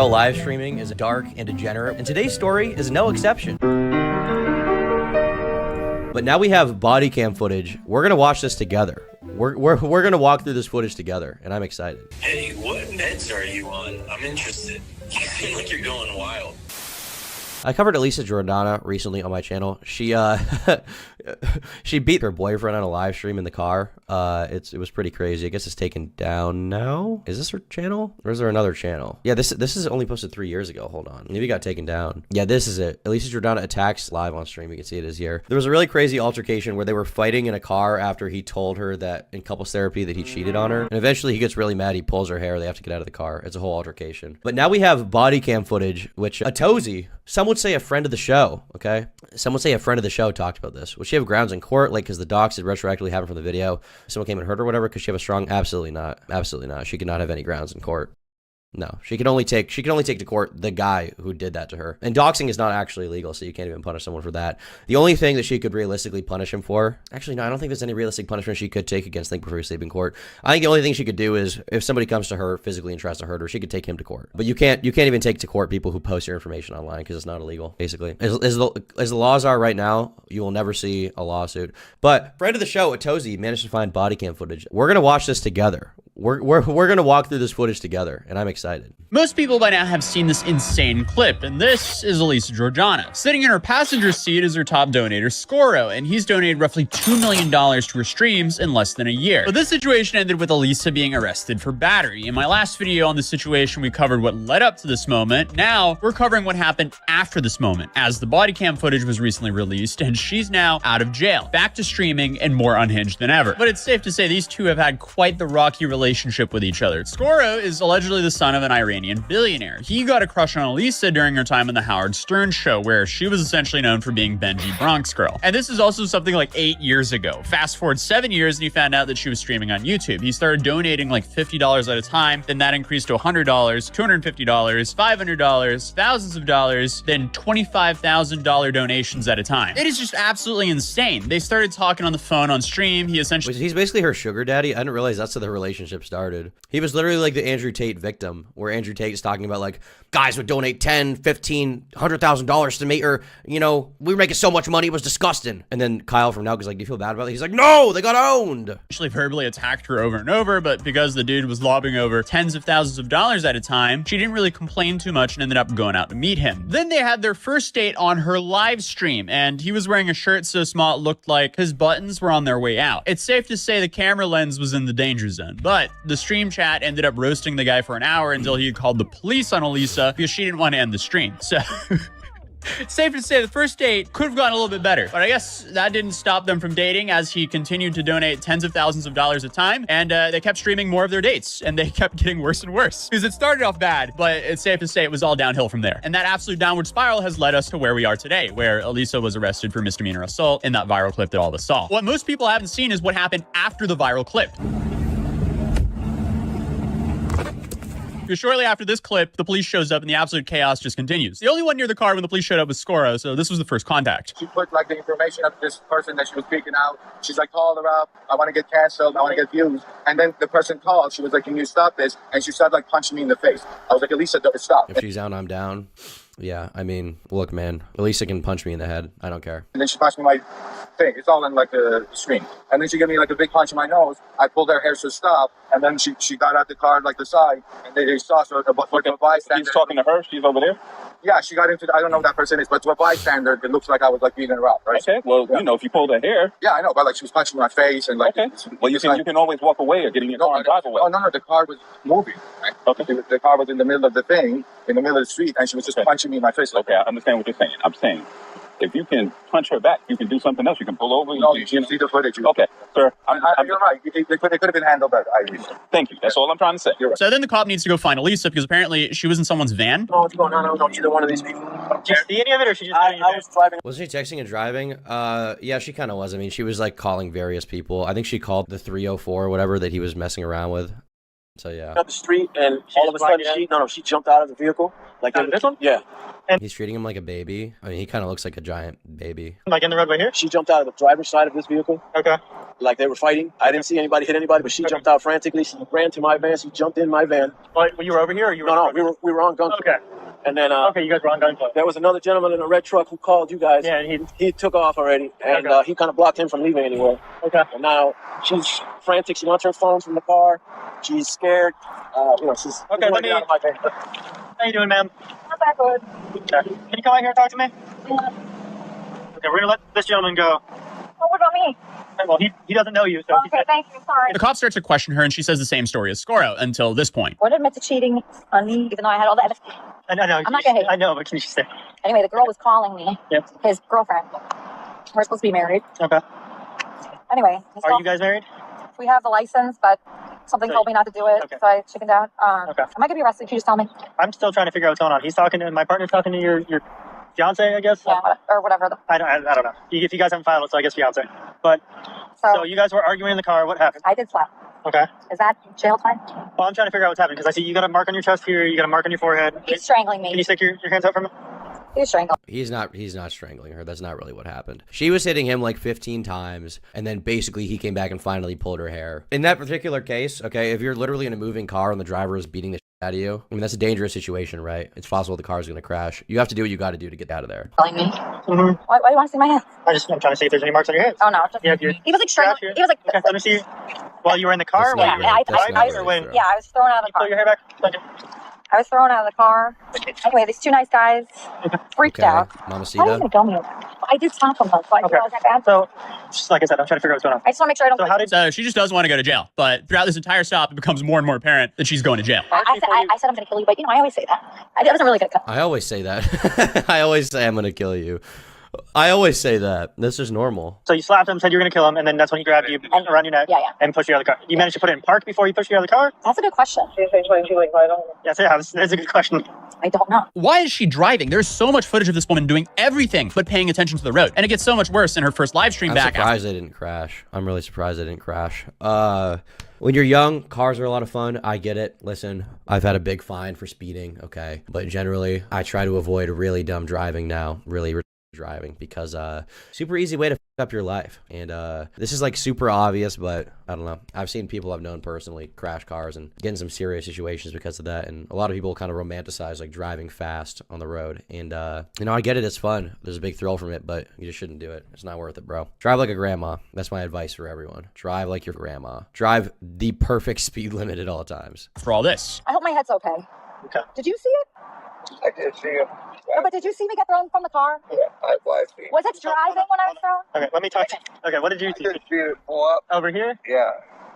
Live streaming is dark and degenerate, and today's story is no exception. But now we have body cam footage. We're gonna watch this together. We're gonna walk through this footage together, and I'm excited. Hey, what meds are you on? I'm interested. You seem like you're going wild. I covered Alisa Jordana recently on my channel. She she beat her boyfriend on a live stream in the car. It was pretty crazy. I guess it's taken down now. Is this her channel? Or is there another channel? Yeah, this is only posted 3 years ago. Hold on. Maybe it got taken down. Yeah, this is it. Alisa Jordana attacks live on stream. You can see it is here. There was a really crazy altercation where they were fighting in a car after he told her that in couples therapy that he cheated on her. And eventually he gets really mad. He pulls her hair. They have to get out of the car. It's a whole altercation. But now we have body cam footage, which Atozi, some would say a friend of the show, okay? Some would say a friend of the show talked about this. Would she have grounds in court, like, because the docs had retroactively happened from the video? Someone came and hurt her or whatever, because she have a strong... Absolutely not. Absolutely not. She could not have any grounds in court. No, she can only take to court the guy who did that to her. And doxing is not actually legal, so you can't even punish someone for that. The only thing that she could realistically punish him for, actually, no, I don't think there's any realistic punishment she could take against think before you sleep in court. I think the only thing she could do is if somebody comes to her physically and tries to hurt her, she could take him to court. But you can't even take to court people who post your information online because it's not illegal, basically. As the laws are right now, you will never see a lawsuit. But friend of the show, Atozi, managed to find body cam footage. We're gonna watch this together. We're gonna walk through this footage together, and I'm excited. Most people by now have seen this insane clip, and this is Alisa Jordana. Sitting in her passenger seat is her top donator, Scoro, and he's donated roughly $2 million to her streams in less than a year. But this situation ended with Alisa being arrested for battery. In my last video on the situation, we covered what led up to this moment. Now, we're covering what happened after this moment, as the body cam footage was recently released, and she's now out of jail, back to streaming and more unhinged than ever. But it's safe to say these two have had quite the rocky relationship with each other. Scoro is allegedly the son of an Iranian billionaire. He got a crush on Alisa during her time on the Howard Stern show, where she was essentially known for being Benji Bronx Girl. And this is also something like 8 years ago. Fast forward 7 years and he found out that she was streaming on YouTube. He started donating like $50 at a time, then that increased to $100, $250, $500, thousands of dollars, then $25,000 donations at a time. It is just absolutely insane. They started talking on the phone on stream. He's basically her sugar daddy. I didn't realize that's how the relationship started. He was literally like the Andrew Tate victim, where Andrew Tate is talking about like guys would donate $10, $15, $100,000 to make her, you know, we were making so much money, it was disgusting. And then Kyle from Now is like, do you feel bad about it? He's like, no, they got owned. Actually verbally attacked her over and over, but because the dude was lobbing over tens of thousands of dollars at a time, she didn't really complain too much and ended up going out to meet him. Then they had their first date on her live stream, and he was wearing a shirt so small it looked like his buttons were on their way out. It's safe to say the camera lens was in the danger zone, but the stream chat ended up roasting the guy for an hour until he called the police on Alisa because she didn't want to end the stream. So it's safe to say the first date could have gone a little bit better, but I guess that didn't stop them from dating, as he continued to donate tens of thousands of dollars a time, and they kept streaming more of their dates, and they kept getting worse and worse. Because it started off bad, but it's safe to say it was all downhill from there. And that absolute downward spiral has led us to where we are today, where Alisa was arrested for misdemeanor assault in that viral clip that all of us saw. What most people haven't seen is what happened after the viral clip. Because shortly after this clip, the police shows up and the absolute chaos just continues. The only one near the car when the police showed up was Scoro, so this was the first contact. She put like the information of this person that she was speaking out. She's like, call her up. I want to get canceled. I want to get views. And then the person called. She was like, can you stop this? And she started like punching me in the face. I was like, Alisa, stop. If she's down, I'm down. Yeah, I mean, look, man, Alisa can punch me in the head. I don't care. And then she punched me in my thing. It's all on like the screen. And then she gave me like a big punch in my nose. I pulled her hair to stop. And then she got out the car like the side. And they saw, so the bystander. He's talking to her. She's over there. Yeah, she got into, I don't know who that person is, but to a bystander, it looks like I was like beating her up, right? Okay, well, yeah. You know, if you pulled her hair. Yeah, I know, but like she was punching my face and like. Okay, well, you can always walk away or get in your car and drive away. Oh, no, the car was moving, right? Okay. The car was in the middle of the thing, in the middle of the street, and she was just punching me in my face. Like, okay, I understand what you're saying. I'm saying, if you can punch her back, you can do something else. You can pull over. No, you can see the footage. Okay, sir. You're right. It could have been handled better. Thank you. That's all I'm trying to say. You're right. So then the cop needs to go find Alisa because apparently she was in someone's van. No, either one of these people. Did you see any of it, or she just I was driving? Wasn't she texting and driving? Yeah, she kind of was. I mean, she was like calling various people. I think she called the 304 or whatever that he was messing around with. So yeah, up the street, and all of a sudden she jumped out of the vehicle. Like this one? Yeah. he's treating him like a baby. I mean, he kind of looks like a giant baby. Like in the roadway here? She jumped out of the driver's side of this vehicle. Okay. Like they were fighting. I didn't see anybody hit anybody, but she jumped out frantically. She ran to my van. She jumped in my van. Well, you were over here, or you were? No, we were on gunpoint. Okay. And then okay, you guys were on gunpoint. There was another gentleman in a red truck who called you guys. Yeah, and he took off already, and he kind of blocked him from leaving anywhere. Okay. And now she's frantic. She wants her phone from the car. She's scared. She's okay. Let me. Out of my van. How you doing, ma'am? Not that good. Okay. Can you come out here and talk to me? Yeah. Okay, we're gonna let this gentleman go. Oh, what about me? Well, he doesn't know you, so. Okay, thank you. Sorry. The cop starts to question her, and she says the same story as Scoro until this point. I would admit to cheating on me, even though I had all the evidence. I know. I'm not gonna hate. I know, but can you just say? Anyway, the girl was calling me. Yep. His girlfriend. We're supposed to be married. Okay. Anyway. Are you guys married? We have the license, but something told me not to do it, so I chickened out. Okay. Am I gonna be arrested? Can you just tell me? I'm still trying to figure out what's going on. He's talking to my partner's talking to your fiance, I guess. Yeah, or whatever. I don't know. If you guys haven't filed it, so I guess fiance. But so you guys were arguing in the car. What happened? I did slap. Okay. Is that jail time? Well, I'm trying to figure out what's happening because I see you got a mark on your chest here. You got a mark on your forehead. He's strangling me. Can you stick your hands out from him? He's strangling. He's not strangling her. That's not really what happened. She was hitting him like 15 times, and then basically he came back and finally pulled her hair. In that particular case, okay, if you're literally in a moving car and the driver is beating the shit out of you, I mean, that's a dangerous situation, right? It's possible the car is going to crash. You have to do what you got to do to get out of there. Telling me. Mm-hmm. Why do you want to see my hands? I'm trying to see if there's any marks on your hands. Oh no. Just, yeah, he was like strangling. He was like. Okay, let me see. While you were in the car. Yeah, I was thrown out of the car. Pull your hair back. I was thrown out of the car. Anyway, these two nice guys freaked out. Mamacita. Why did you tell me that? I did stop them though, so I didn't know it was that bad. So, just like I said, I'm trying to figure out what's going on. I just want to make sure I don't. So she just doesn't want to go to jail, but throughout this entire stop, it becomes more and more apparent that she's going to jail. I said I'm going to kill you, but I always say that. I wasn't really going to kill. I always say that. I always say I'm going to kill you. I always say that. This is normal. So you slapped him, said you were going to kill him, and then that's when he grabbed you around your neck and pushed you out of the car. You managed to put it in park before you pushed you out of the car? That's a good question. Yes, that's a good question. I don't know. Why is she driving? There's so much footage of this woman doing everything but paying attention to the road. And it gets so much worse in her first live stream back. I'm surprised I didn't crash. I'm really surprised I didn't crash. When you're young, cars are a lot of fun. I get it. Listen, I've had a big fine for speeding, okay? But generally, I try to avoid really dumb driving now. Really driving because super easy way to f up your life. And this is like super obvious, but I don't know. I've seen people I've known personally crash cars and get in some serious situations because of that. And a lot of people kind of romanticize like driving fast on the road. And I get it. It's fun. There's a big thrill from it, but you just shouldn't do it. It's not worth it, bro. Drive like a grandma. That's my advice for everyone. Drive like your grandma. Drive the perfect speed limit at all times. For all this. I hope my head's okay. Okay. Did you see it? I did see him. No, but did you see me get thrown from the car? Yeah, I was. Was it driving when I was thrown? Okay, let me talk to you. Okay, what did you see? I did see it pull up. Over here? Yeah.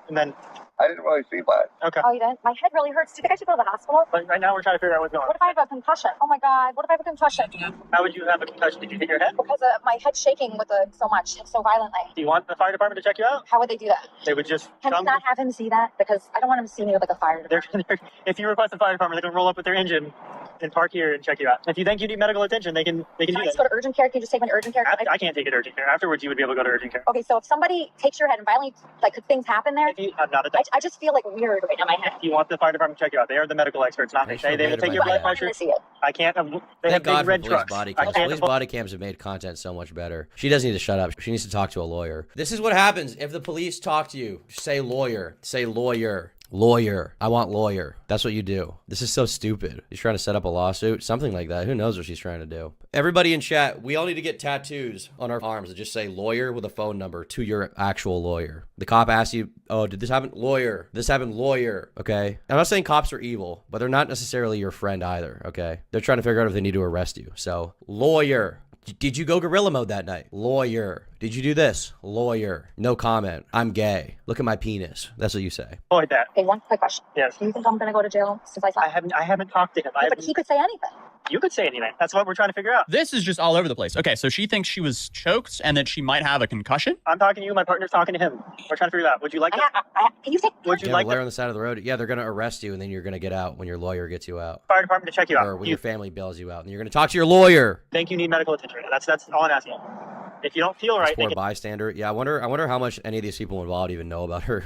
And then? I didn't really see much. Okay. Oh, you didn't? My head really hurts. Do you think I should go to the hospital? But right now we're trying to figure out what's going on. What if I have a concussion? Oh my God. What if I have a concussion? How would you have a concussion? Did you hit your head? Because my head's shaking with so violently. Do you want the fire department to check you out? How would they do that? They would just Can we not have him see that? Because I don't want him to see me with like a fire department. If you request the fire department, they're going to roll up with their engine and park here and check you out. If you think you need medical attention, they can do that. Can I just go to urgent care? Can you just take me to urgent care? I can't take it to urgent care. Afterwards, you would be able to go to urgent care. Okay, so if somebody takes your head and violently, like, could things happen there? I'm not a doctor. I just feel like weird right now in my head. You want the fire department to check you out. They are the medical experts, not me. They will take your blood pressure. I can't. They have big red trucks. Police body cams have made content so much better. She doesn't need to shut up. She needs to talk to a lawyer. This is what happens if the police talk to you. Say lawyer. Say lawyer. Lawyer. I want lawyer. That's what you do. This is so stupid. She's trying to set up a lawsuit. Something like that. Who knows what she's trying to do? Everybody in chat, we all need to get tattoos on our arms that just say lawyer with a phone number to your actual lawyer. The cop asks you, oh, did this happen? Lawyer. This happened? Lawyer. Okay? I'm not saying cops are evil, but they're not necessarily your friend either. Okay? They're trying to figure out if they need to arrest you. So, lawyer. Did you go gorilla mode that night? Lawyer. Did you do this? Lawyer. No comment. I'm gay. Look at my penis. That's what you say. Avoid that. Okay, one quick question. Yes. Do you think I'm going to go to jail since I saw I haven't talked to him. Yeah, but he could say anything. You could say anything. That's what we're trying to figure out. This is just all over the place. Okay, so she thinks she was choked and that she might have a concussion. I'm talking to you. My partner's talking to him. We're trying to figure it out. Would you like to? Can you take? Would you Yeah, like lawyer on the side of the road? Yeah, they're going to arrest you and then you're going to get out when your lawyer gets you out. Fire department to check you out. Or when your family bails you out. And you're going to talk to your lawyer. Think you need medical attention. That's all I'm asking. If you don't feel right, Poor bystander. Yeah, I wonder how much any of these people involved even know about her.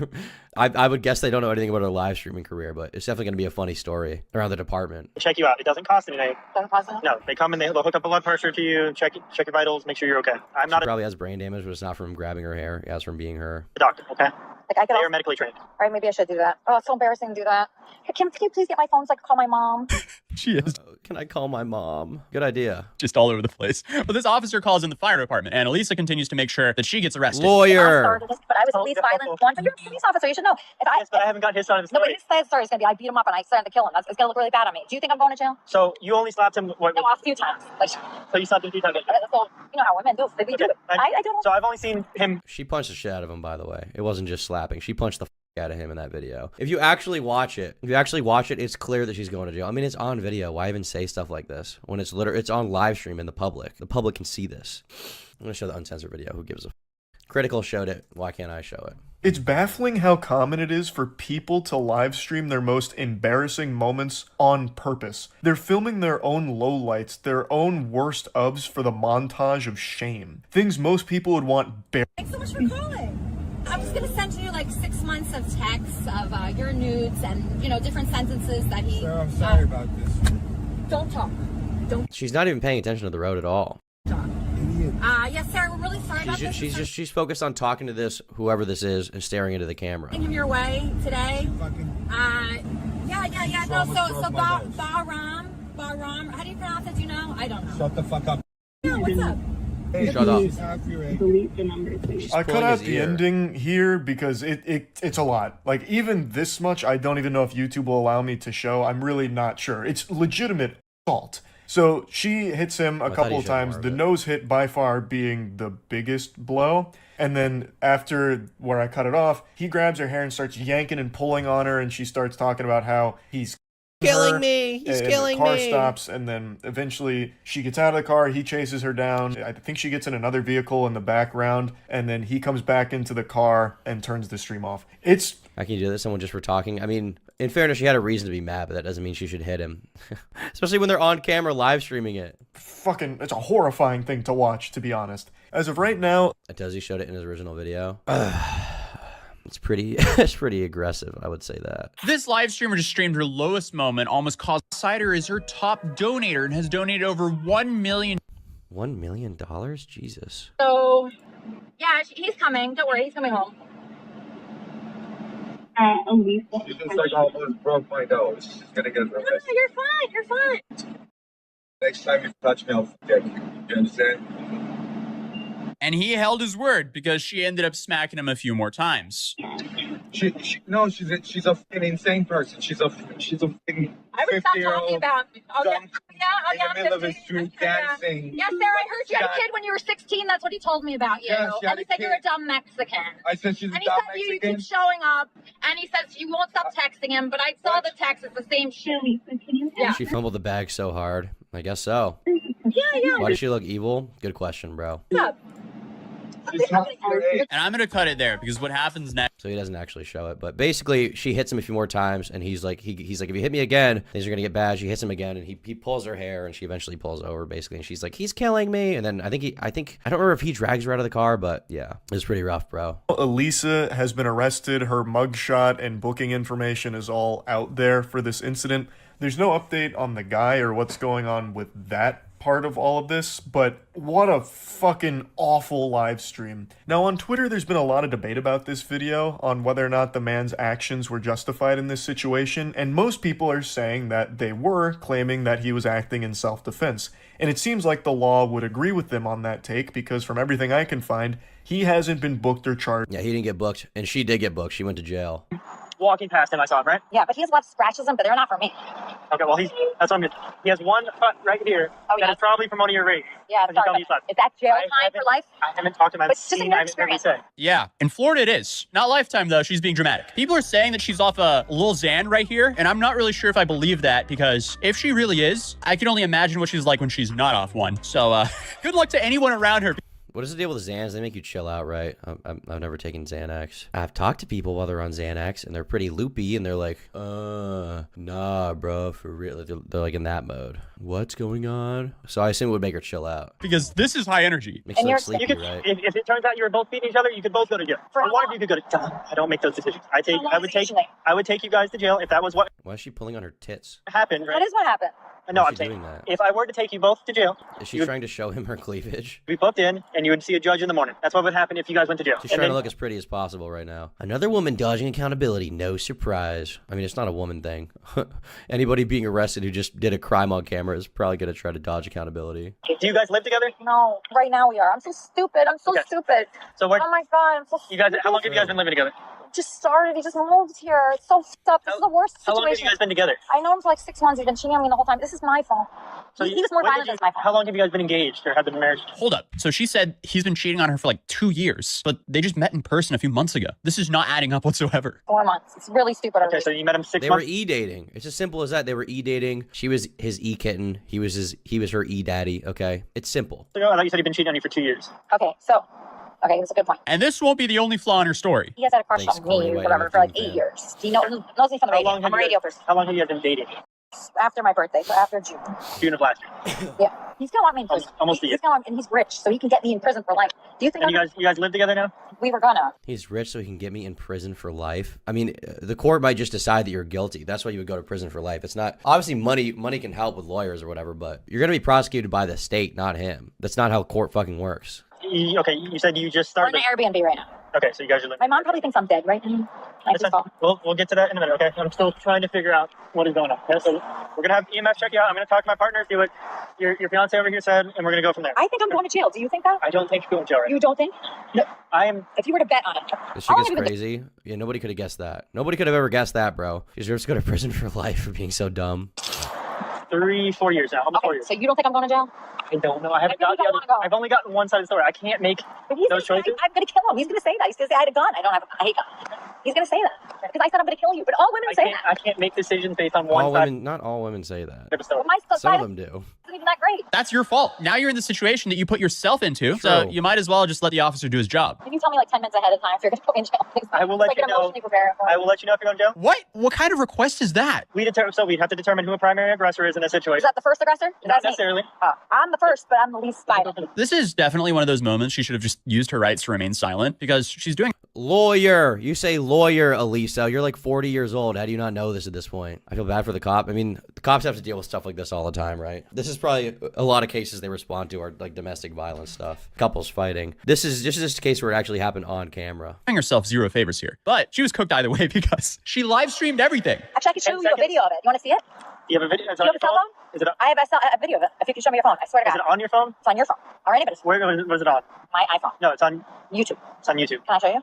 I would guess they don't know anything about her live streaming career, but it's definitely going to be a funny story around the department. check you out. It doesn't cost anything. Doesn't cost anything? No, they come and they'll hook up a blood pressure to you, check your vitals, make sure you're okay. I'm not She probably has brain damage, but it's not from grabbing her hair. Yeah, it's from being her. a doctor, okay? Like, I could They also, are medically trained. all right, maybe I should do that. Oh, it's so embarrassing to do that. Hey, Kim, can you please get my phone so I can call my mom? She is Can I call my mom? Good idea. just all over the place. But this officer calls in the fire department, and Alisa continues to make sure that she gets arrested. I'm Lawyer. sorry, but I was the least violent one. But you're a police officer. You should know. Yes, but I haven't got his side of the No, but story. his side of the story is going to be I beat him up and I started to kill him. It's going to look really bad on me. Do you think I'm going to jail? So you only slapped him. What, No, a few times. Like, so so you slapped him 3 times. you know how women do. They do Okay, it. I don't know. So I've only seen him. She punched the shit out of him, by the way. It wasn't just slapping. She punched the out of him in that video. If you actually watch it, it's clear that she's going to jail. I mean, it's on video. Why even say stuff like this when it's on live stream in the public? The public can see this. I'm gonna show the uncensored video. Who gives a Critical showed it. Why can't I show it? It's baffling how common it is for people to live stream their most embarrassing moments on purpose. They're filming their own lowlights, their own worst ofs for the montage of shame. Things most people would want bare. Thanks so much for calling. I'm just gonna send you like 6 months of texts of your nudes and, you know, different sentences that he. Sir, I'm sorry about this. Don't talk. Don't She's not even paying attention to the road at all. talk. Yes, sir. We're really sorry about this. She's focused on talking to this whoever this is and staring into the camera. Him your way today. Yeah. No, so Bahram. How do you pronounce it? Do you know? I don't know. Shut the fuck up. Yeah, what's up? Hey, Shut up. Delete the number, please. I cut out the ending here because it's a lot. Like, even this much, I don't even know if YouTube will allow me to show. I'm really not sure. It's legitimate assault. So she hits him a couple of times, the nose hit by far being the biggest blow. And then after where I cut it off, he grabs her hair and starts yanking and pulling on her, and she starts talking about how he's killing me. He's killing me. The car stops, and then eventually she gets out of the car. He chases her down. I think she gets in another vehicle in the background, and then he comes back into the car and turns the stream off. How can you do this? Someone just for talking? I mean, in fairness, she had a reason to be mad, but that doesn't mean she should hit him. Especially when they're on camera live streaming it. It's a horrifying thing to watch, to be honest. As of right now... He showed it in his original video. It's pretty aggressive, I would say that. This live streamer just streamed her lowest moment, almost caused Cider is her top donator and has donated over $1 million. $1 million? Jesus. So, yeah, he's coming. Don't worry, he's coming home. Alisa. She just like almost broke my nose. She's gonna get arrested. No, you're fine. Next time you touch me, I'll forget you. You understand? And he held his word because she ended up smacking him a few more times. She's a fucking insane person. She's a fucking I would stop 50-year-old talking about. Oh, dumb yeah, in the middle of a street dancing. Yeah, Sarah, I heard you had a kid when you were 16. That's what he told me about you. Yeah, she had and he a said kid. you're a dumb Mexican. I said she's a and he dumb said you Mexican. keep showing up, and he says you won't stop texting him. But I saw the text; it's the same shit. Yeah. She fumbled the bag so hard. I guess so. Yeah. Why does she look evil? Good question, bro. What's up? And I'm going to cut it there because what happens next. So he doesn't actually show it, but basically she hits him a few more times, and he's like, he's like, if you hit me again, things are gonna get bad. She hits him again, and he pulls her hair, and she eventually pulls over, basically, and she's like, he's killing me. And then I don't remember if he drags her out of the car, but yeah, it's pretty rough, bro. Alisa has been arrested. Her mugshot and booking information is all out there for this incident. There's no update on the guy or what's going on with that part of all of this, but what a fucking awful live stream. Now on Twitter, there's been a lot of debate about this video on whether or not the man's actions were justified in this situation, and most people are saying that they were, claiming that he was acting in self-defense. And it seems like the law would agree with them on that take, because from everything I can find, he hasn't been booked or charged. Yeah, he didn't get booked, and she did get booked. She went to jail. Walking past him, I saw him, right? Yeah, but he has left scratches on, but they're not for me. Okay, well, that's what I'm getting. He has one cut right here. Oh, that is probably from one of your rapes. Yeah, Because you tell me you slept. is that jail time for life? I haven't talked to him. I But haven't it's just seen in your I haven't heard what he experience. said. Yeah, in Florida it is. Not lifetime though, she's being dramatic. People are saying that she's off a Lil Xan right here, and I'm not really sure if I believe that, because if she really is, I can only imagine what she's like when she's not off one. So, good luck to anyone around her. What is the deal with Xans? They make you chill out, right? I've never taken Xanax. I've talked to people while they're on Xanax, and they're pretty loopy, and they're like, nah, bro, for real. They're like in that mode. What's going on? So I assume it would make her chill out. Because this is high energy. Makes her sleepy, right? If it turns out you were both beating each other, you could both go to jail. Or one of you could go to jail. I don't make those decisions. I would take you guys to jail if that was what Why is she pulling on her tits? happened, right? That is what happened. No, Why I'm is she saying, doing that? if I were to take you both to jail, Is she trying to show him her cleavage? we'd be booked in, and you would see a judge in the morning. That's what would happen if you guys went to jail. She's trying to look as pretty as possible right now. Another woman dodging accountability. No surprise. I mean, it's not a woman thing. Anybody being arrested who just did a crime on camera is probably going to try to dodge accountability. Do you guys live together? No, right now we are. I'm so stupid. I'm so stupid. So what? Oh my God, I'm so You guys, stupid. how long have you guys been living together? Just started. He just moved here. It's so fucked up. This is the worst How situation. long have you guys been together? I know him for like 6 months. He's been cheating on me the whole time. This is my fault. So He was more when violent did than my fault. How long have you guys been engaged or have been married? Hold up. So she said he's been cheating on her for like 2 years, but they just met in person a few months ago. This is not adding up whatsoever. 4 months. It's really stupid. Okay, so you met him 6 They were months? e-dating. It's as simple as that. They were e-dating. She was his e-kitten. He was her e-daddy, okay? It's simple. I thought you said he'd been cheating on you for 2 years. Okay, so, that's a good point. And this won't be the only flaw in her story. He has had a crush Thanks, on Corey me or White, whatever for like 8 years. He knows me from the radio. I'm a radio person. How long have you guys been dating? After my birthday, so after June. June of last year. Yeah. He's gonna want me in prison. Almost a year. And he's rich, so he can get me in prison for life. Do you think And you guys live together now? we were gonna? He's rich so he can get me in prison for life. I mean, the court might just decide that you're guilty. That's why you would go to prison for life. It's not, obviously money can help with lawyers or whatever, but you're going to be prosecuted by the state, not him. That's not how court fucking works. Okay, you said you just We're started. in an Airbnb right now. Okay, so you guys are living. My mom probably thinks I'm dead, right? Like his fault. We'll get to that in a minute, okay? I'm still trying to figure out what is going on. Okay, so we're gonna have EMS check you out. I'm gonna talk to my partner, see what your fiance over here said, and we're gonna go from there. I think I'm going to jail. Do you think that? I don't think you're going to jail right You don't think? now. No, I am. If you were to bet on it. This shit gets crazy. Yeah, nobody could have guessed that. Nobody could have ever guessed that, bro. He deserves to go to prison for life for being so dumb. 3-4 years now, almost 4 years. So you don't think I'm going to jail? I don't know. I haven't got the other. I've only gotten one side of the story. I can't make those choices. I'm going to kill him. He's going to say that. He's going to say I had a gun. I hate guns. He's going to say that. Because I said I'm going to kill you. But all women say that. I can't make decisions based on one side. Not all women say that. Well, my Some side of them do. isn't even that great. That's your fault. Now you're in the situation that you put yourself into, so you might as well just let the officer do his job. Can you tell me like 10 minutes ahead of time if you're going to put me in jail? Please? I will let so I you can know. emotionally prepare for it. I will let you know if you're going to jail. What? What kind of request is that? We'd have to determine who a primary aggressor is in a situation. Is that the first aggressor? Not necessarily. I'm the first, but I'm the least violent. This is definitely one of those moments she should have just used her rights to remain silent because she's doing. Lawyer. You say lawyer, Alisa. You're like 40 years old. How do you not know this at this point? I feel bad for the cop. I mean, the cops have to deal with stuff like this all the time, right? This is probably a lot of cases they respond to are like domestic violence stuff. Couples fighting. This is just a case where it actually happened on camera. Doing herself zero favors here, but she was cooked either way because she live streamed everything. Actually, I can show you a video of it. You want to see it? Do you have a video? Is it Do you on have a cell phone? Is it? I have a video of it. If you can show me your phone, I swear to God. Is it on your phone? It's on your phone. Or anybody's. Where was it on? My iPhone. No, it's on YouTube. It's on YouTube. Can I show you?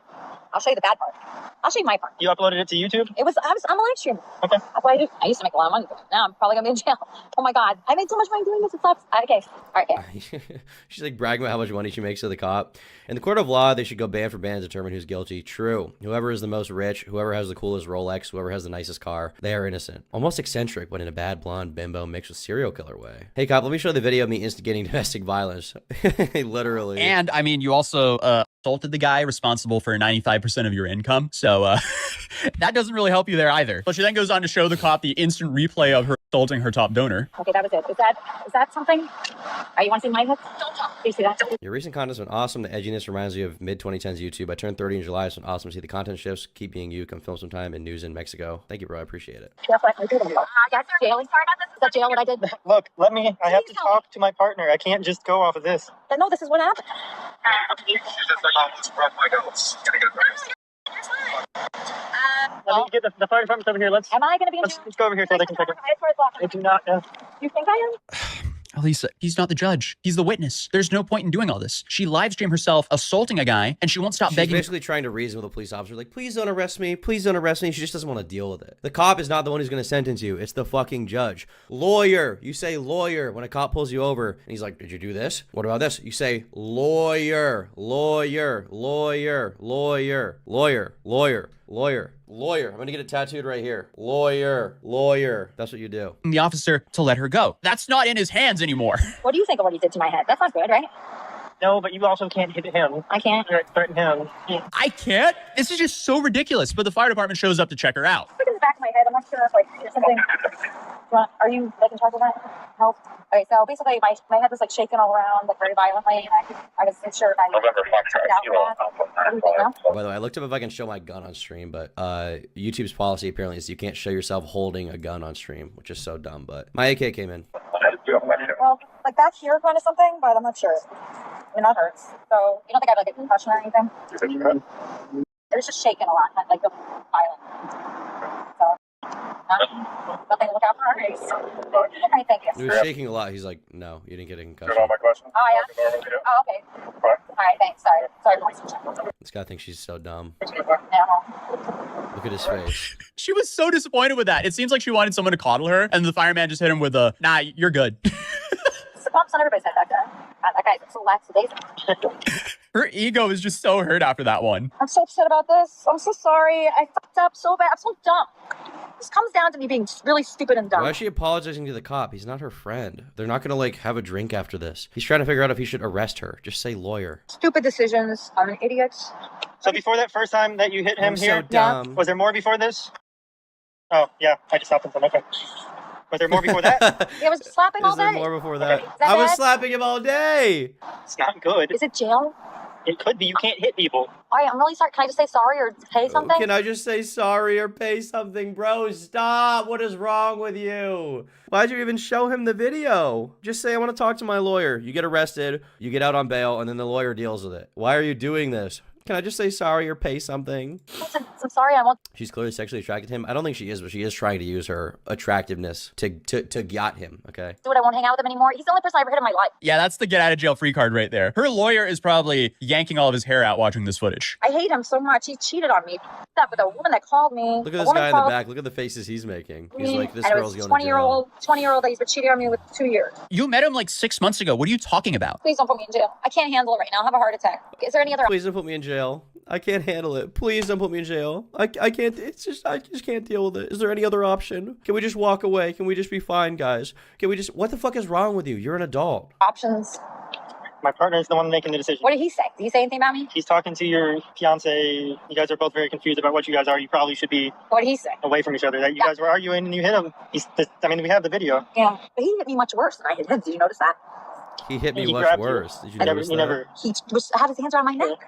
I'll show you the bad part. I'll show you my part. You uploaded it to YouTube? I'm a live streamer. Okay. That's what I do. I used to make a lot of money. Now I'm probably gonna be in jail. Oh my God, I made so much money doing this. It sucks. Okay. All right. Okay. She's like bragging about how much money she makes to the cop. In the court of law, they should go band for band to determine who's guilty. True. Whoever is the most rich, whoever has the coolest Rolex, whoever has the nicest car, they are innocent. Almost eccentric, but in a bad blonde bimbo mixed with serial killer way. Hey cop, let me show the video of me instigating domestic violence. Literally. And I mean, you also assaulted the guy responsible for 95% of your income. So that doesn't really help you there either. But she then goes on to show the cop the instant replay of her assaulting her top donor. Okay, that was it. Is that something? You want to see my hooks? Do you see that? Your recent content's been awesome. The edginess reminds me of mid-2010s YouTube. I turned 30 in July. It's been awesome to see the content shifts. Keep being you. Come film sometime in news in Mexico. Thank you, bro. I appreciate it. That's what I did. That's jail. Is that jail what I did? Look, I have to talk to my partner. I can't just go off of this. No, this is what happened. She's just like, oh, it's rough, my nose. Gonna get Let me get the fire department's over here. Am I going to be in jail? Let's go over here so they can take it. I do not know. You think I am? Alisa, he's not the judge. He's the witness. There's no point in doing all this. She live streamed herself assaulting a guy, and she won't stop begging. She's basically trying to reason with a police officer, like, please don't arrest me. Please don't arrest me. She just doesn't want to deal with it. The cop is not the one who's going to sentence you. It's the fucking judge. Lawyer. You say lawyer when a cop pulls you over, and he's like, did you do this? What about this? You say lawyer, lawyer, lawyer, lawyer, lawyer, lawyer, lawyer. Lawyer. I'm going to get it tattooed right here. Lawyer. Lawyer. That's what you do. The officer to let her go. That's not in his hands anymore. What do you think of what he did to my head? That's not good, right? No, but you also can't hit him. I can't. Threaten him. I can't? This is just so ridiculous. But the fire department shows up to check her out. Look in the back of my head. I'm not sure if, like, there's something. Are you, like, in charge of that? Help? Okay, so basically my head was, like, shaking all around, like, very violently, and I wasn't sure if I checked it out for that. Everything, no? By the way, I looked up if I can show my gun on stream, but YouTube's policy apparently is you can't show yourself holding a gun on stream, which is so dumb, but my AK came in. Well, like, back here kind of something, but I'm not sure. I mean, that hurts. So, you don't think I have, like, a concussion or anything? It was just shaking a lot, not, like, violent. So, nothing to look out for. Okay, thank you. He was shaking a lot. He's like, no, you didn't get a concussion. Oh, yeah? Oh, okay. All right, thanks. Sorry. This guy thinks she's so dumb. Yeah. Look at his face. She was so disappointed with that. It seems like she wanted someone to coddle her, and the fireman just hit him with a, nah, you're good. It's the bumps on everybody's head, that guy. That guy's so lackadaisical. Her ego is just so hurt after that one. I'm so upset about this. I'm so sorry. I fucked up so bad. I'm so dumb. This comes down to me being really stupid and dumb. Why is she apologizing to the cop? He's not her friend. They're not gonna, like, have a drink after this. He's trying to figure out if he should arrest her. Just say lawyer. Stupid decisions. I'm an idiot. So before that first time that you hit him I'm so here, dumb. was there more before this? Oh, yeah, I just stopped him. Okay. Was there more before that? Yeah, I was slapping all Is there day. more before that? Is that I was bad? slapping him all day. It's not good. Is it jail? It could be. You can't hit people. All right, I'm really sorry. Can I just say sorry or pay something? Can I just say sorry or pay something? Bro, stop. What is wrong with you? Why'd you even show him the video? Just say, I want to talk to my lawyer. You get arrested, you get out on bail, and then the lawyer deals with it. Why are you doing this? Can I just say sorry or pay something? Listen, I'm sorry. I won't. She's clearly sexually attracted to him. I don't think she is, but she is trying to use her attractiveness to get him, okay? Do it. I won't hang out with him anymore. He's the only person I ever hit in my life. Yeah, that's the get out of jail free card right there. Her lawyer is probably yanking all of his hair out watching this footage. I hate him so much. He cheated on me. That with a woman that called me. Look at this guy in the back. Look at the faces he's making. He's like, this girl's going to jail. 20-year-old that he's been cheating on me with 2 years. You met him like 6 months ago. What are you talking about? Please don't put me in jail. I can't handle it right now. I'll have a heart attack. Is there any other? Please don't put me in jail. I can't handle it. Please don't put me in jail. I can't. I just can't deal with it. Is there any other option? Can we just walk away? Can we just be fine, guys? Can we just? What the fuck is wrong with you? You're an adult. Options. My partner's the one making the decision. What did he say? Did he say anything about me? He's talking to your fiance. You guys are both very confused about what you guys are. You probably should be What did he say? away from each other. That you guys were arguing and you hit him. We have the video. Yeah, but he hit me much worse than I hit him. Did you notice that? He hit me He much grabbed you. worse. Did you notice that? He had his hands around my neck.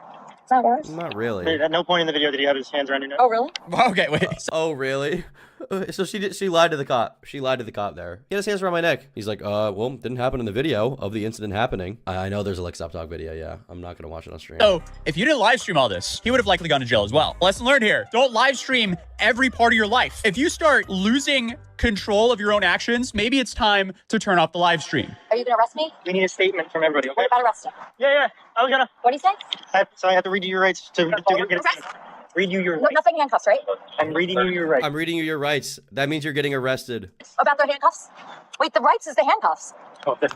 Is that worse? Not really. At no point in the video did he have his hands around your neck. Oh, really? Okay, wait. Oh, really? So she lied to the cop. She lied to the cop there. He had his hands around my neck. He's like, well, didn't happen in the video of the incident happening. I know there's a Like Stop Talk video, yeah. I'm not going to watch it on stream. So, if you didn't live stream all this, he would have likely gone to jail as well. Lesson learned here. Don't live stream every part of your life. If you start losing control of your own actions, maybe it's time to turn off the live stream. Are you going to arrest me? We need a statement from everybody, okay? What about arresting? Yeah. I was gonna. What do you say? So I have to read you your rights to get a statement. Read you your rights. Nothing handcuffs, right? I'm reading you your rights. I'm reading you your rights. That means you're getting arrested. About the handcuffs? Wait, the rights is the handcuffs.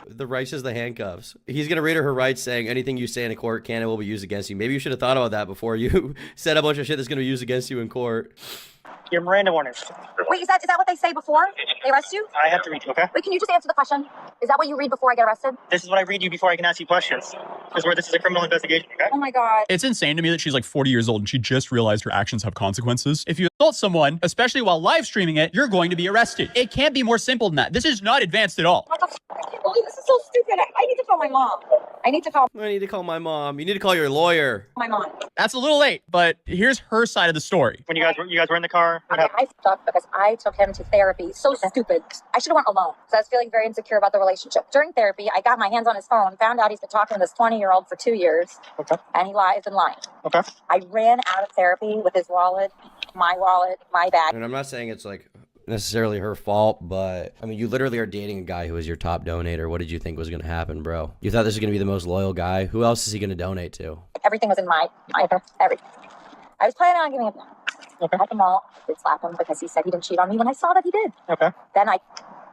The rights is the handcuffs. He's going to read her rights saying anything you say in a court can and will be used against you. Maybe you should have thought about that before you said a bunch of shit that's going to be used against you in court. Your Miranda warnings. Wait, is that what they say before they arrest you? I have to read you, okay? Wait, can you just answer the question? Is that what you read before I get arrested? This is what I read you before I can ask you questions. This is a criminal investigation, okay? Oh my God. It's insane to me that she's like 40 years old and she just realized her actions have consequences. If you assault someone, especially while live streaming it, you're going to be arrested. It can't be more simple than that. This is not advanced at all. What the f***? I can't believe this is so stupid. I need to call my mom. I need to call my mom. You need to call your lawyer. my mom. That's a little late, but here's her side of the story. When you guys were in the car, what happened? I fucked up because I took him to therapy. So stupid. I should have went alone because I was feeling very insecure about the relationship. During therapy, I got my hands on his phone, found out he's been talking to this 20-year-old for 2 years. Okay. And he lies and lying. Okay. I ran out of therapy with his wallet, my bag. And I'm not saying it's like necessarily her fault, but I mean, you literally are dating a guy who is your top donator. What did you think was going to happen, bro? You thought this was going to be the most loyal guy? Who else is he going to donate to? Everything was in my everything. I was planning on giving him at the mall. I did slap him because he said he didn't cheat on me when I saw that he did. Okay. Then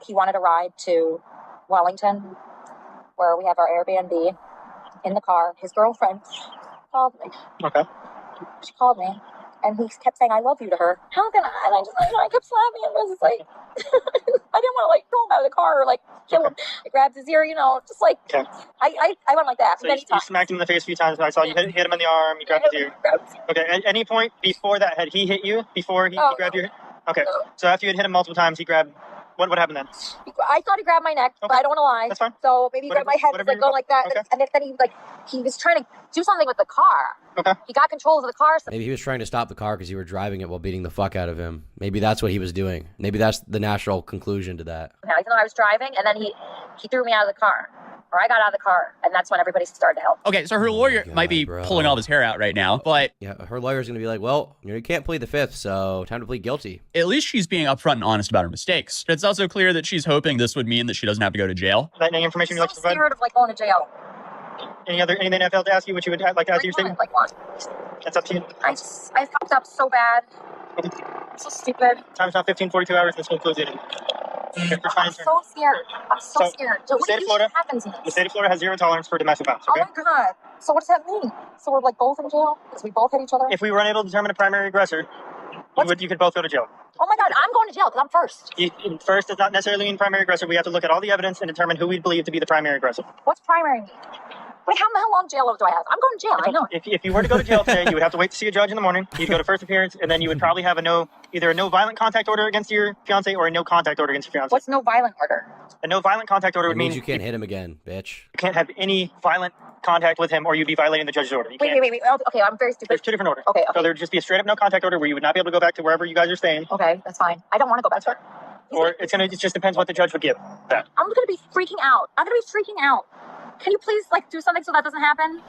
he wanted a ride to Wellington, where we have our Airbnb. In the car, his girlfriend called me. Okay. She called me, and he kept saying, "I love you" to her. How can I? And I kept slapping him. I was like, I didn't want to like throw him out of the car or like kill him. I grabbed his ear, you know, just like I went like that. So you smacked him in the face a few times. I saw you hit him in the arm. You grabbed his ear. Okay. At any point before that, had he hit you before he grabbed your? Okay. So after you had hit him multiple times, he grabbed. What happened then? I thought he grabbed my neck, but I don't want to lie. That's fine. So maybe he grabbed my head, was like going like that, and then he was trying to do something with the car. Okay. He got control of the car. So Maybe he was trying to stop the car because you were driving it while beating the fuck out of him. Maybe that's what he was doing. Maybe that's the natural conclusion to that. even though I was driving, and then he threw me out of the car. Or I got out of the car, and that's when everybody started to help. Okay, so her lawyer might be pulling all of his hair out right now, but yeah, her lawyer's gonna be like, well, you can't plead the fifth, so time to plead guilty. At least she's being upfront and honest about her mistakes. It's also clear that she's hoping this would mean that she doesn't have to go to jail. Any information you'd like to provide? I'm scared of like going to jail. Anything I failed to ask you, which you would like to ask your statement? Like what? That's up to you. I fucked up so bad. I'm so stupid. Time's now 15:42 hours. This will close it. I'm so scared. I'm so scared. So what usually happens in this? The state of Florida has zero tolerance for domestic violence. Okay? Oh my god. So what does that mean? So we're like both in jail because we both hit each other? If we were unable to determine a primary aggressor, you could both go to jail. Oh my god, I'm going to jail because I'm first. First does not necessarily mean primary aggressor. We have to look at all the evidence and determine who we believe to be the primary aggressor. What's primary mean? Wait, how long jail do I have? I'm going to jail, I know. If you were to go to jail today, you would have to wait to see a judge in the morning. You'd go to first appearance, and then you would probably have either a no violent contact order against your fiance or a no contact order against your fiance. What's no violent order? A no violent contact order would mean you can't hit him again, bitch. You can't have any violent contact with him, or you'd be violating the judge's order. Wait. Okay, I'm very stupid. There's two different orders. Okay. So there would just be a straight up no contact order where you would not be able to go back to wherever you guys are staying. Okay, that's fine. I don't want to go back. That's fine. Or it just depends what the judge would give. That. I'm gonna be freaking out. Can you please do something so that doesn't happen?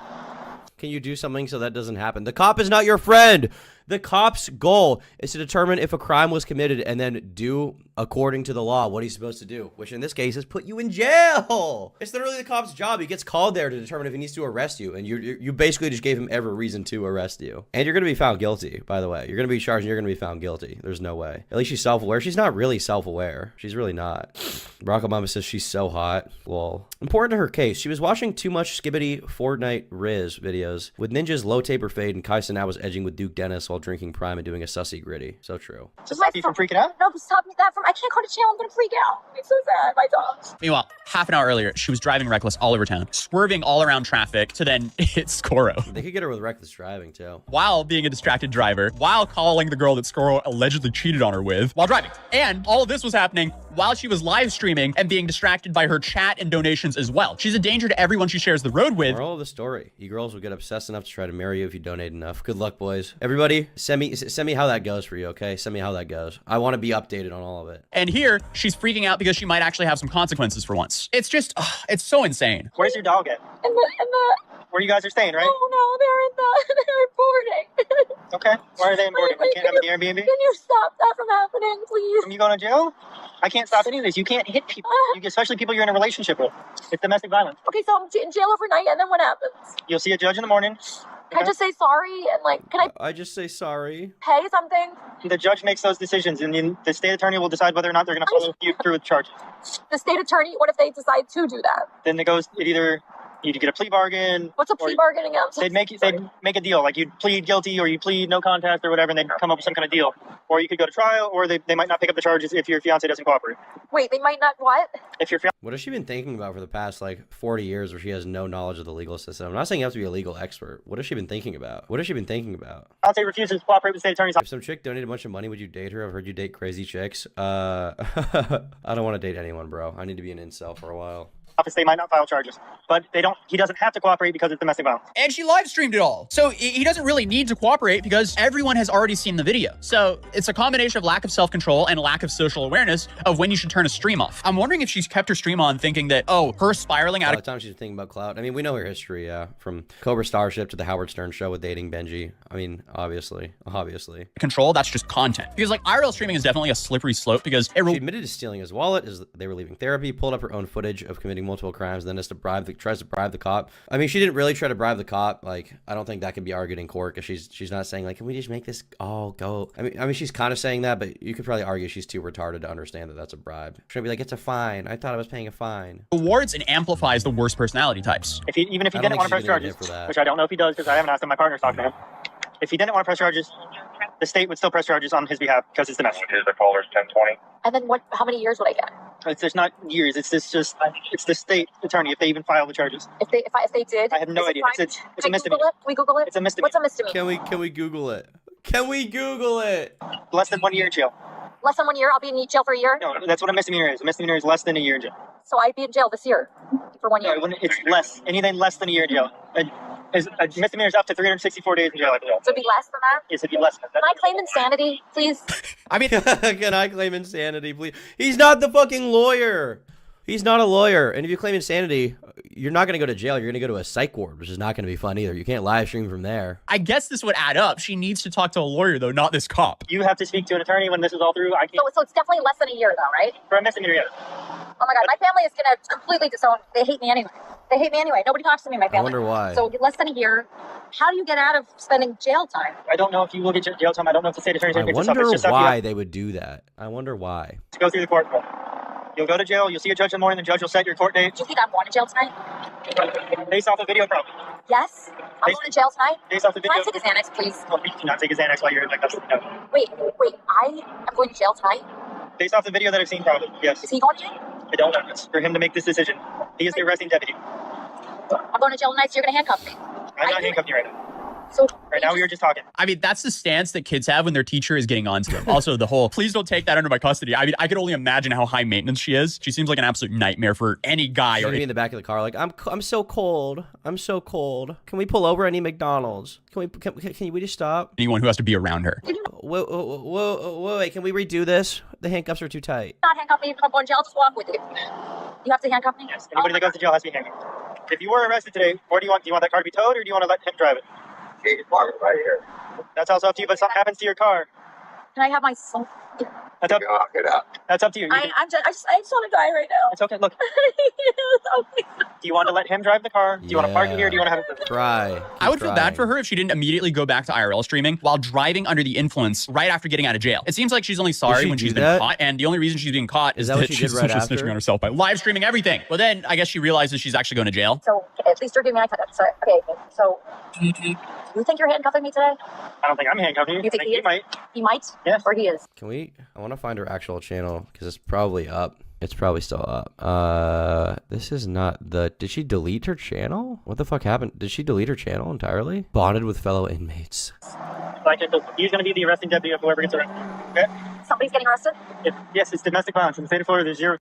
Can you do something so that doesn't happen? The cop is not your friend. The cop's goal is to determine if a crime was committed and then do according to the law what he's supposed to do, which in this case is put you in jail. It's literally the cop's job. He gets called there to determine if he needs to arrest you, and you basically just gave him every reason to arrest you. And you're going to be found guilty, by the way. You're going to be charged and you're going to be found guilty. There's no way. At least she's self-aware. She's not really self-aware. She's really not. Barack Obama says she's so hot. Lol. Important to her case, she was watching too much Skibbity Fortnite Riz videos with Ninja's low taper fade, and Kaisa now was edging with Duke Dennis while drinking Prime and doing a sussy gritty. So true. To stop you from freaking out? No, stop me I can't go to jail. I'm gonna freak out. It's so sad. My dog. Meanwhile, half an hour earlier, she was driving reckless all over town, swerving all around traffic to then hit Scoro. They could get her with reckless driving, too. While being a distracted driver, while calling the girl that Scoro allegedly cheated on her with while driving. And all of this was happening while she was live streaming and being distracted by her chat and donations as well. She's a danger to everyone she shares the road with. Moral of the story. You girls will get obsessed enough to try to marry you if you donate enough. Good luck, boys. Everybody, send me how that goes for you, okay? Send me how that goes. I want to be updated on all of it. And here, she's freaking out because she might actually have some consequences for once. It's just, it's so insane. Where's your dog at? In the... Where you guys are staying, right? Oh, no, they're boarding. Okay. Why are they in boarding? You can't have an Airbnb? Can you stop that from happening, please? From you going to jail? I can't stop any of this. You can't hit people, especially people you're in a relationship with. It's domestic violence. Okay, so I'm in jail overnight, and then what happens? You'll see a judge in the morning. Can I just say sorry, and can I just say sorry? Pay something? The judge makes those decisions, and then the state attorney will decide whether or not they're going to follow you through with charges. The state attorney, what if they decide to do that? Then you get a plea bargain. What's a plea bargain again? They'd make a deal, like you'd plead guilty or you plead no contest or whatever, and they'd come up with some kind of deal. Or you could go to trial, or they might not pick up the charges if your fiance doesn't cooperate. Wait, they might not what? If your What has she been thinking about for the past 40 years where she has no knowledge of the legal system? I'm not saying you have to be a legal expert. What has she been thinking about? Fiance refuses to cooperate with the state attorney's office. If some chick donated a bunch of money, would you date her? I've heard you date crazy chicks. I don't want to date anyone, bro. I need to be an incel for a while. Office, they might not file charges, but he doesn't have to cooperate because it's domestic violence. And she live streamed it all. So he doesn't really need to cooperate because everyone has already seen the video. So it's a combination of lack of self-control and lack of social awareness of when you should turn a stream off. I'm wondering if she's kept her stream on thinking that, her spiraling out of the time she's thinking about clout. I mean, we know her history, yeah. From Cobra Starship to the Howard Stern show with dating Benji. I mean, obviously. Control, that's just content. Because IRL streaming is definitely a slippery slope because she admitted to stealing his wallet as they were leaving therapy, pulled up her own footage of committing multiple crimes, then tries to bribe the cop. I mean, she didn't really try to bribe the cop. I don't think that can be argued in court because she's not saying can we just make this all go? I mean, she's kind of saying that, but you could probably argue she's too retarded to understand that that's a bribe. She'll be like, it's a fine. I thought I was paying a fine. Rewards and amplifies the worst personality types. Even if he didn't want to press charges, which I don't know if he does because I haven't asked him. My partner's talking to him. If he didn't want to press charges, the state would still press charges on his behalf because it's domestic. Here's the caller's 1020. And then what? How many years would I get? It's not years. It's the state attorney if they even file the charges. If they did, I have no idea. It's a Can I misdemeanor. Google it? Can we Google it? It's a misdemeanor. What's a misdemeanor? Can we Google it? Can we Google it? Less than 1 year in jail. Less than 1 year? I'll be in jail for a year? No, that's what a misdemeanor is. A misdemeanor is less than a year in jail. So I'd be in jail this year for 1 year. No, it's less. Anything less than a year in jail. A misdemeanor is up to 364 days in jail. So it'd be less than that? Yes, it'd be less than that. Can I claim insanity, please? I mean, can I claim insanity, please? He's not the fucking lawyer. He's not a lawyer. And if you claim insanity, you're not going to go to jail. You're going to go to a psych ward, which is not going to be fun either. You can't live stream from there. I guess this would add up. She needs to talk to a lawyer, though, not this cop. You have to speak to an attorney when this is all through. I can't. So it's definitely less than a year, though, right? For a misdemeanor, yes. Oh my God, my family is going to completely disown. They hate me anyway. They hate me anyway. Nobody talks to me in my family. I wonder why. So less than a year. How do you get out of spending jail time? I don't know if you will get jail time. I don't know if the state attorney's I going to pick this up. wonder It's just why they would do that. I wonder why. to go through the court. You'll go to jail. You'll see a judge in the morning. The judge will set your court date. Do you think I'm going to jail tonight? Based off the video, probably. Yes? I'm going to jail tonight? Based off the Can video. I take a Xanax, please? Well, you do not take his Xanax while you're in my custody. No. Wait, I am going to jail tonight? Based off the video that I've seen, probably. Yes. Is he going to jail? I don't know. It's for him to make this decision. He is the arresting deputy. I'm going to jail tonight, so you're going to handcuff me. I'm not handcuffing you right now. So right now we were just talking. I mean, that's the stance that kids have when their teacher is getting onto them. Also, the whole, please don't take that under my custody. I mean, I could only imagine how high maintenance she is. She seems like an absolute nightmare for any guy. She's gonna be in the back of the car like, I'm so cold. I'm so cold. Can we pull over? I need McDonald's. Can we just stop? Anyone who has to be around her. Wait, can we redo this? The handcuffs are too tight. Not handcuff me. If I'm going to jail, I'll just walk with you. You have to handcuff me? Yes. Anybody that goes to jail has to be handcuffed. If you were arrested today, where do you want that car to be towed, or do you want to let him drive it? Right here. That's also up to you, but something happens to your car. Can I have my soul? That's up, that's up to you. I just want to die right now. It's okay. Look. Do you want to let him drive the car? Do you want to park it here? Or do you want to have it? Cry. I would feel bad for her if she didn't immediately go back to IRL streaming while driving under the influence right after getting out of jail. It seems like she's only sorry when she's been caught, and the only reason she's being caught is that she's social snitching on herself by live streaming everything. Well, then I guess she realizes she's actually going to jail. So at least you're giving me eye contact. Sorry. Okay. So you think you're handcuffing me today? I don't think I'm handcuffing you. You think he might? He might? Yes. Or he is? I want to find her actual channel because it's probably up. It's probably still up. This is not did she delete her channel? What the fuck happened? Did she delete her channel entirely? Bonded with fellow inmates. He's going to be the arresting deputy of whoever gets arrested. Okay? Somebody's getting arrested? Yes, it's domestic violence. In the state of Florida, there's zero.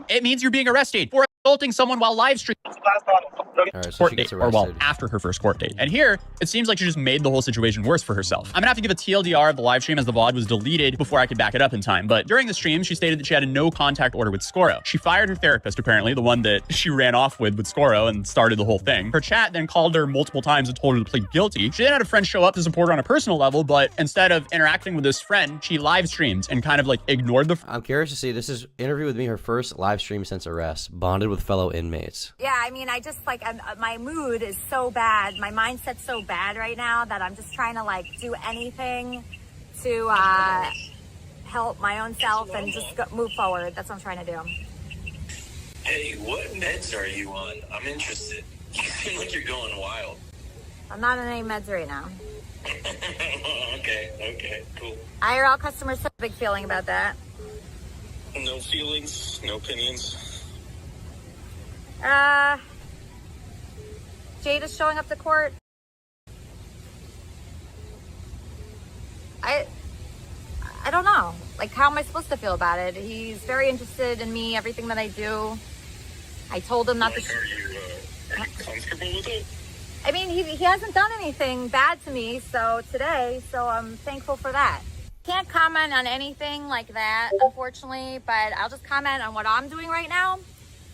It means you're being arrested for assaulting someone while live streaming. All right, so she gets Or well, arrested. after her first court date. And here, it seems like she just made the whole situation worse for herself. I'm gonna have to give a TLDR of the live stream as the VOD was deleted before I could back it up in time. But during the stream, she stated that she had a no contact order with Scoro. She fired her therapist, apparently, the one that she ran off with Scoro and started the whole thing. Her chat then called her multiple times and told her to plead guilty. She then had a friend show up to support her on a personal level, but instead of interacting with this friend, she live streamed and kind of like ignored the. I'm curious to see. This is interview with me, her first live stream since arrest. Bonded with fellow inmates. Yeah, I mean, I just like my mood is so bad. My mindset's so bad right now that I'm just trying to like do anything to help my own self and just move forward. That's what I'm trying to do. Hey, what meds are you on? I'm interested. You seem like you're going wild. I'm not on any meds right now. Okay, cool. IRL customers have a big feeling about that. No feelings, no opinions. Jade is showing up to court. I don't know. Like, how am I supposed to feel about it? He's very interested in me, everything that I do. I told him not to. Are you comfortable with it? I mean, he hasn't done anything bad to me today, so I'm thankful for that. Can't comment on anything like that, unfortunately, but I'll just comment on what I'm doing right now.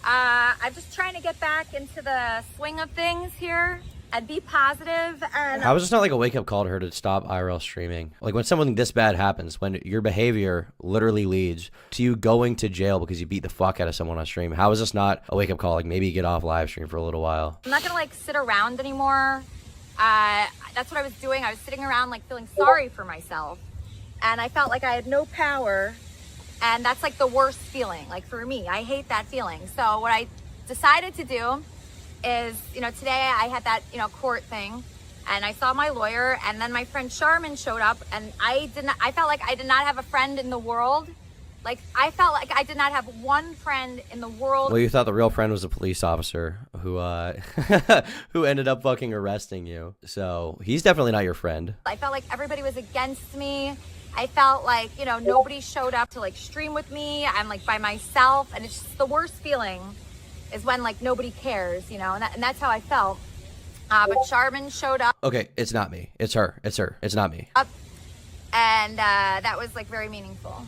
I'm just trying to get back into the swing of things here and be positive. And How is this not like a wake-up call to her to stop IRL streaming? Like when something this bad happens, when your behavior literally leads to you going to jail because you beat the fuck out of someone on stream, how is this not a wake-up call? Like maybe get off live stream for a little while. I'm not gonna like sit around anymore. That's what I was doing. I was sitting around like feeling sorry for myself, and I felt like I had no power. And that's like the worst feeling, like for me. I hate that feeling. So what I decided to do is, today I had that, court thing. and I saw my lawyer, and then my friend Charmin showed up, and I felt like I did not have a friend in the world. Like, I felt like I did not have one friend in the world. Well, you thought the real friend was a police officer who who ended up fucking arresting you. So he's definitely not your friend. I felt like everybody was against me. I felt like, you know, nobody showed up to like stream with me. I'm like by myself, and it's just the worst feeling is when like nobody cares, you know, and that's how I felt. But Charmin showed up. Okay, it's not me. It's her. It's her. It's not me. And that was like very meaningful.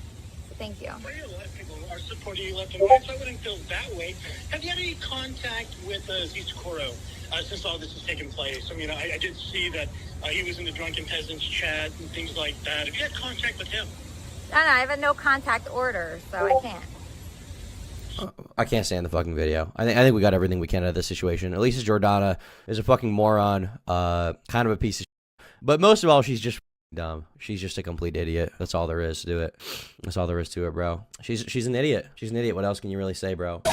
Thank you. A lot of people are supporting you left and right, so I wouldn't feel that way. Have you had any contact with Alisa Coro since all this has taken place? I mean, I did see that he was in the Drunken Peasants chat and things like that. Have you had contact with him? No, I have a no contact order, so I can't. I can't stand the fucking video. I think we got everything we can out of this situation. Alisa Jordana is a fucking moron, kind of a piece of shit. But most of all, she's just dumb. She's just a complete idiot. That's all there is to it. That's all there is to it, bro. She's an idiot. She's an idiot. What else can you really say, bro?